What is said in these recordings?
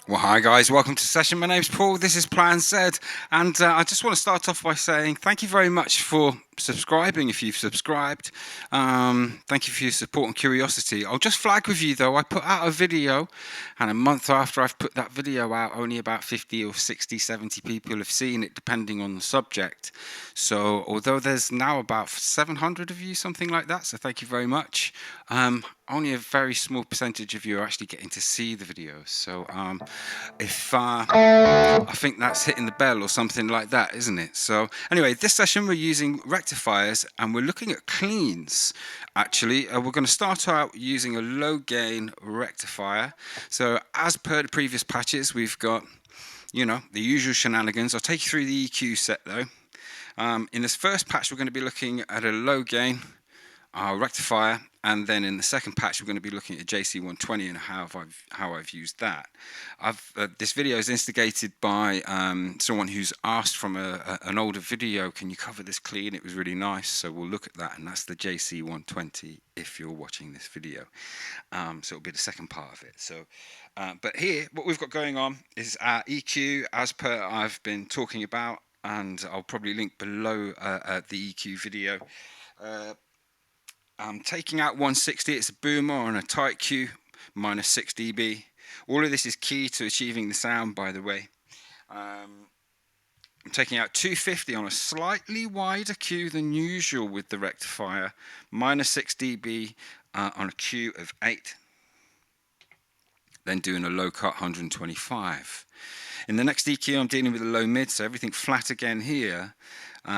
Well, hi guys, welcome to session. My name's Paul, this is Plan Z, and I just want to start off by saying thank you very much for subscribing if you've subscribed. Thank you for your support and curiosity. I'll just flag with you though, I put out a video, and a month after I've put that video out, only about 50 or 60, 70 people have seen it, depending on the subject. So although there's now about 700 of you, something like that, so thank you very much. Only a very small percentage of you are actually getting to see the videos. So if I think that's hitting the bell or something like that, isn't it? So anyway, this session we're using rectifiers and we're looking at cleans. Actually, we're going to start out using a low gain rectifier. So as per the previous patches, we've got, you know, the usual shenanigans. I'll take you through the EQ set though. In this first patch, we're going to be looking at a low gain rectifier, and then in the second patch we're going to be looking at JC120 and how I've used that. This video is instigated by someone who's asked from an older video, can you cover this clean? It was really nice, so we'll look at that, and that's the JC120 if you're watching this video. So it'll be the second part of it. So but here what we've got going on is our EQ as per I've been talking about, and I'll probably link below the EQ video. I'm taking out 160, it's a boomer on a tight Q, minus 6 dB. All of this is key to achieving the sound, by the way. I'm taking out 250 on a slightly wider Q than usual with the rectifier, minus 6 dB on a Q of 8. Then doing a low cut 125. In the next EQ I'm dealing with a low mid, so everything flat again here.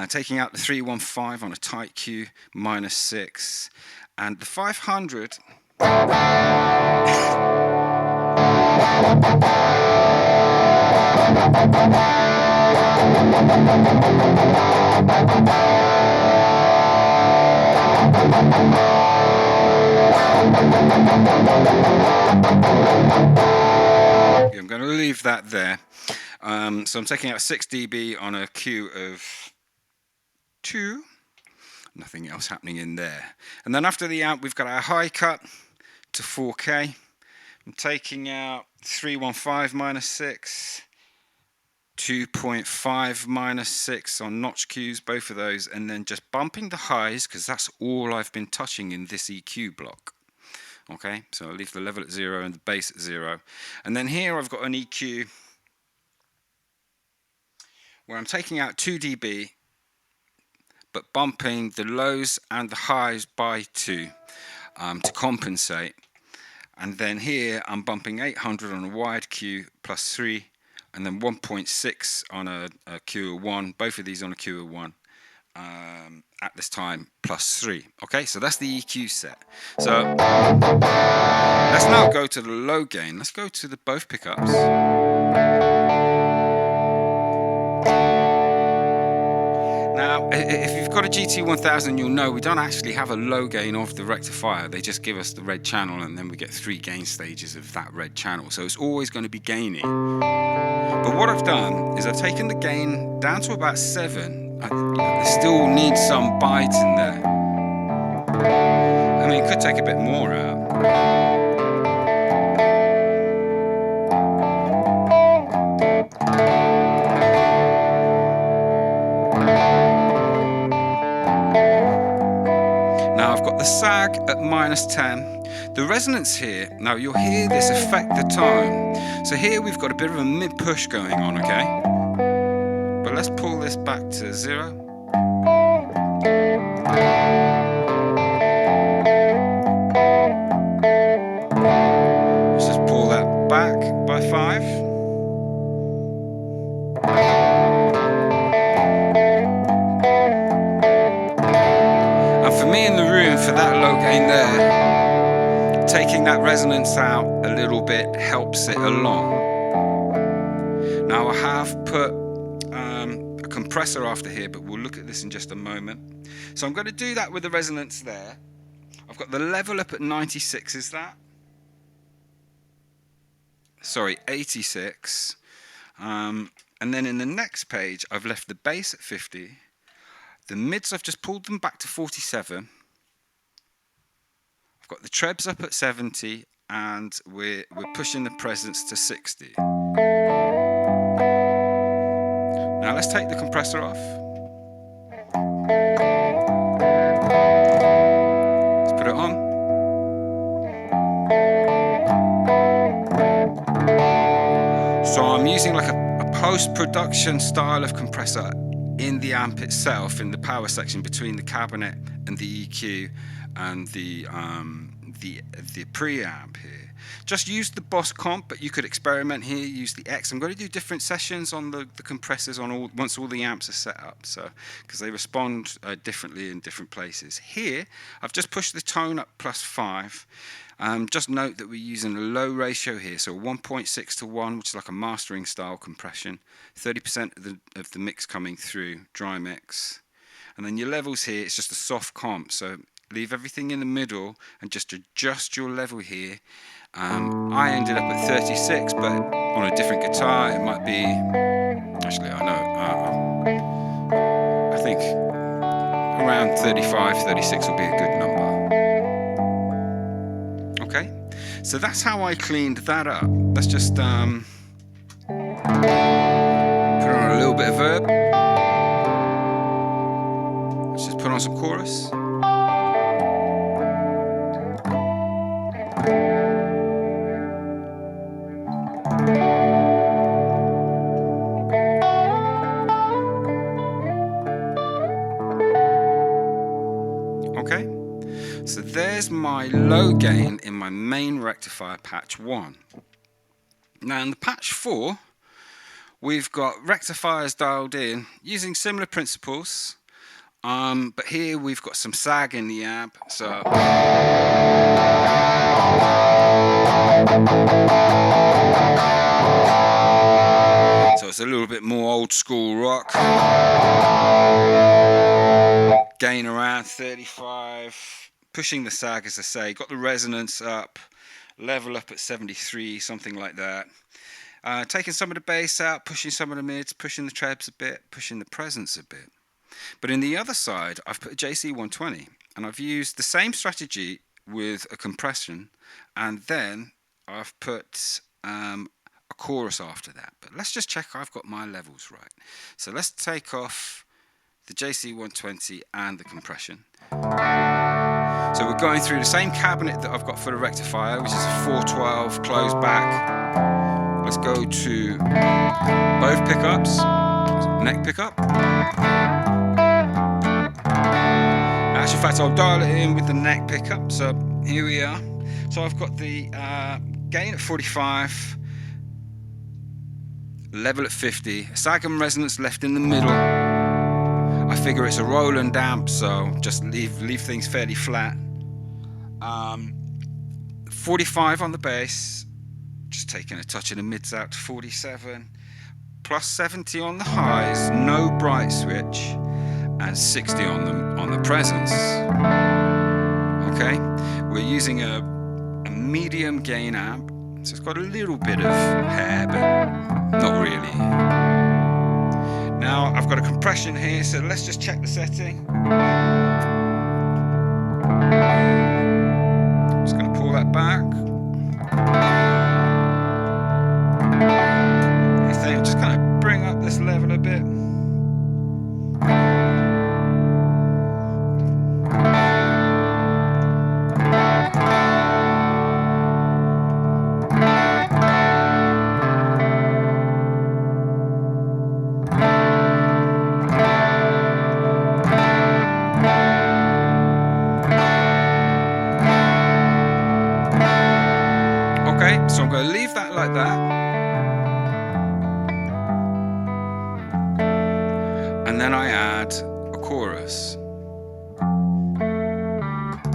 Taking out the 315 on a tight Q, minus 6, and the 500. I'm going to leave that there. So I'm taking out 6 dB on a Q of 2, nothing else happening in there. And then after the amp we've got our high cut to 4K. I'm taking out 315 minus 6, 2.5 minus 6 on notch Qs, both of those, and then just bumping the highs because that's all I've been touching in this EQ block. Okay, so I'll leave the level at 0 and the bass at 0. And then here I've got an EQ where I'm taking out 2 dB but bumping the lows and the highs by 2 to compensate. And then here I'm bumping 800 on a wide Q plus 3, and then 1.6 on a Q of 1, both of these on a Q of 1 at this time, plus 3. Okay, so that's the EQ set. So let's now go to the low gain. Let's go to the both pickups. Now, if you've got a GT1000, you'll know we don't actually have a low gain of the rectifier. They just give us the red channel, and then we get 3 gain stages of that red channel. So it's always going to be gaining. But what I've done is I've taken the gain down to about 7. I still need some bite in there. I mean, it could take a bit more out. Now I've got the sag at minus 10. The resonance here, now you'll hear this affect the tone. So here we've got a bit of a mid push going on, okay? But let's pull this back to 0. Let's just pull that back by 5. And for me in the room, for that low gain there, taking that resonance out a little bit helps it along. Now I have put a compressor after here, but we'll look at this in just a moment. So I'm going to do that with the resonance there. I've got the level up at 96, is that? Sorry, 86. And then in the next page, I've left the bass at 50. The mids, I've just pulled them back to 47. I've got the trebs up at 70, and we're pushing the presence to 60. Now let's take the compressor off. Let's put it on. So I'm using like a post-production style of compressor in the amp itself, in the power section between the cabinet and the EQ and the preamp here. Just use the Boss comp, but you could experiment here, use the X. I'm going to do different sessions on the compressors once all the amps are set up, so because they respond differently in different places. Here I've just pushed the tone up +5. Just note that we're using a low ratio here, so 1.6 to 1, which is like a mastering style compression. 30% of the mix coming through dry mix, and then your levels here, it's just a soft comp, so leave everything in the middle and just adjust your level here. I ended up at 36, but on a different guitar it might be, actually I think around 35, 36 will be a good number. Okay, so that's how I cleaned that up. Let's just put on a little bit of verb. Let's just put on some chorus. Okay, so there's my low gain in my main rectifier patch 1. Now in the patch 4, we've got rectifiers dialed in using similar principles, but here we've got some sag in the amp, so it's a little bit more old school rock. Gain around 35, pushing the sag, as I say, got the resonance up, level up at 73, something like that. Taking some of the bass out, pushing some of the mids, pushing the trebs a bit, pushing the presence a bit. But in the other side, I've put a JC120, and I've used the same strategy with a compression, and then I've put a chorus after that. But let's just check I've got my levels right. So let's take off the JC120 and the compression. So we're going through the same cabinet that I've got for the rectifier, which is a 412 closed back. Let's go to both pickups, neck pickup. Actually, in fact, I'll dial it in with the neck pickup. So here we are. So I've got the gain at 45, level at 50, sag and resonance left in the middle. I figure it's a Roland amp, so just leave things fairly flat. 45 on the bass, just taking a touch of the mids out to 47, plus 70 on the highs, no bright switch, and 60 on the presence. Okay, we're using a medium gain amp, so it's got a little bit of hair, but not really. Now I've got a compression here, so let's just check the setting. I'm just going to pull that back. I think just kind of bring up this level a bit. So I'm going to leave that like that, and then I add a chorus.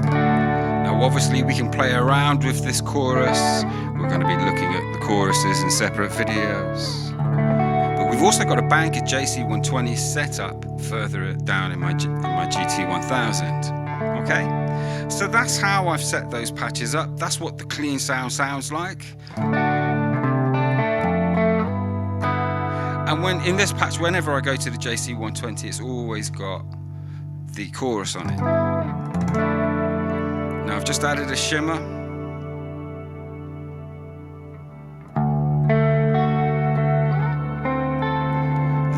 Now obviously we can play around with this chorus. We're going to be looking at the choruses in separate videos, but we've also got a bank of JC120 set up further down in my GT1000. Okay, so that's how I've set those patches up. That's what the clean sound sounds like. And when in this patch, whenever I go to the JC120, it's always got the chorus on it. Now I've just added a shimmer.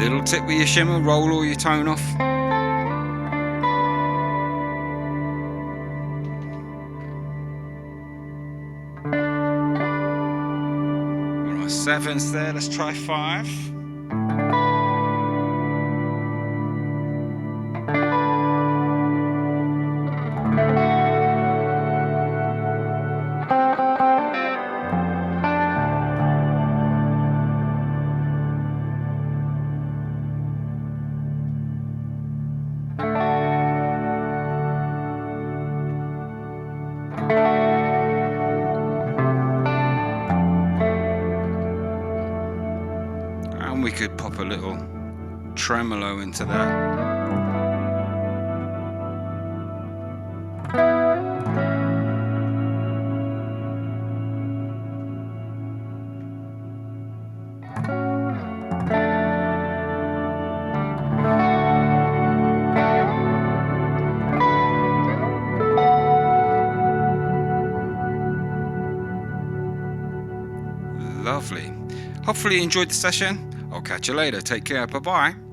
Little tip with your shimmer, roll all your tone off. 7's there, let's try 5. And we could pop a little tremolo into that. Lovely. Hopefully you enjoyed the session. I'll catch you later. Take care. Bye-bye.